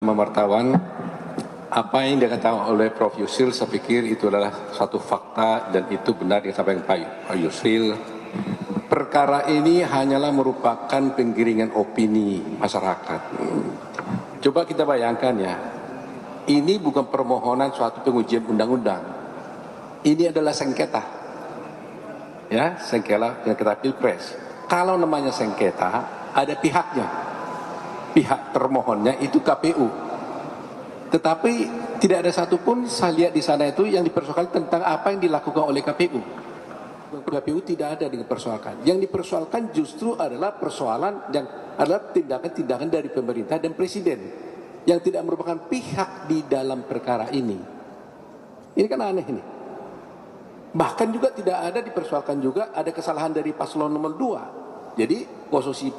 teman wartawan, apa yang dikatakan oleh Prof. Yusril saya pikir itu adalah satu fakta dan itu benar yang disampaikan Pak Yusril. Perkara ini hanyalah merupakan penggiringan opini masyarakat. Coba kita bayangkan ya, ini bukan permohonan suatu pengujian undang-undang. Ini adalah sengketa. Ya, sengketa pilpres. Kalau namanya sengketa, ada pihaknya. Pihak termohonnya itu KPU. Tetapi tidak ada satupun saya lihat di sana itu yang dipersoalkan tentang apa yang dilakukan oleh KPU. KPU tidak ada dipersoalkan. Yang dipersoalkan justru adalah persoalan yang adalah tindakan-tindakan dari pemerintah dan presiden yang tidak merupakan pihak di dalam perkara ini. Ini kan aneh ini. Bahkan juga tidak ada dipersoalkan juga ada kesalahan dari paslon nomor 2. Jadi posisi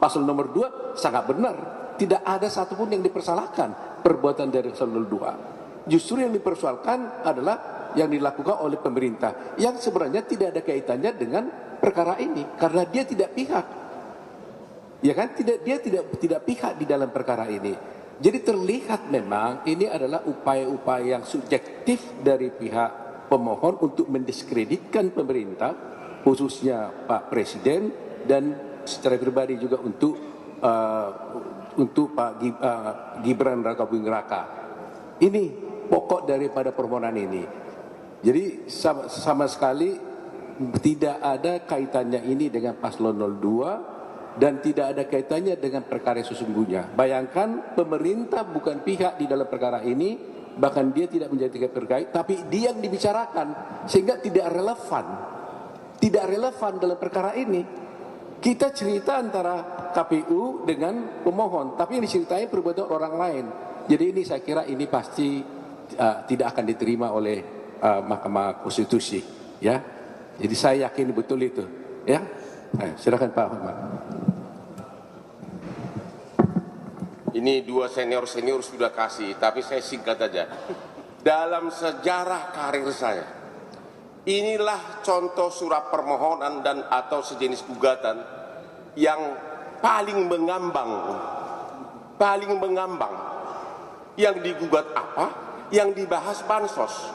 paslon nomor 2 sangat benar. Tidak ada satupun yang dipersalahkan perbuatan dari paslon nomor 2. Justru yang dipersoalkan adalah yang dilakukan oleh pemerintah yang sebenarnya tidak ada kaitannya dengan perkara ini karena dia tidak pihak. Ya kan? Dia tidak pihak di dalam perkara ini. Jadi terlihat memang ini adalah upaya-upaya yang subjektif dari pihak pemohon untuk mendiskreditkan pemerintah, khususnya Pak Presiden, dan secara pribadi juga untuk Pak Gibran Rakabuming Raka. Ini pokok daripada permohonan ini. Jadi sama sekali tidak ada kaitannya ini dengan paslon 02 dan tidak ada kaitannya dengan perkara sesungguhnya. Bayangkan pemerintah bukan pihak di dalam perkara ini, bahkan dia tidak menjadi terkait, tapi dia yang dibicarakan sehingga tidak relevan dalam perkara ini. Kita cerita antara KPU dengan pemohon, tapi yang diceritain perbuatan orang lain. Jadi ini saya kira ini pasti tidak akan diterima oleh Mahkamah Konstitusi, ya. Jadi saya yakin betul itu, ya. Silakan Pak Ahmad. Ini dua senior sudah kasih, tapi saya singkat aja. Dalam sejarah karir saya, inilah contoh surat permohonan dan atau sejenis gugatan yang paling mengambang. Yang digugat apa? Yang dibahas bansos.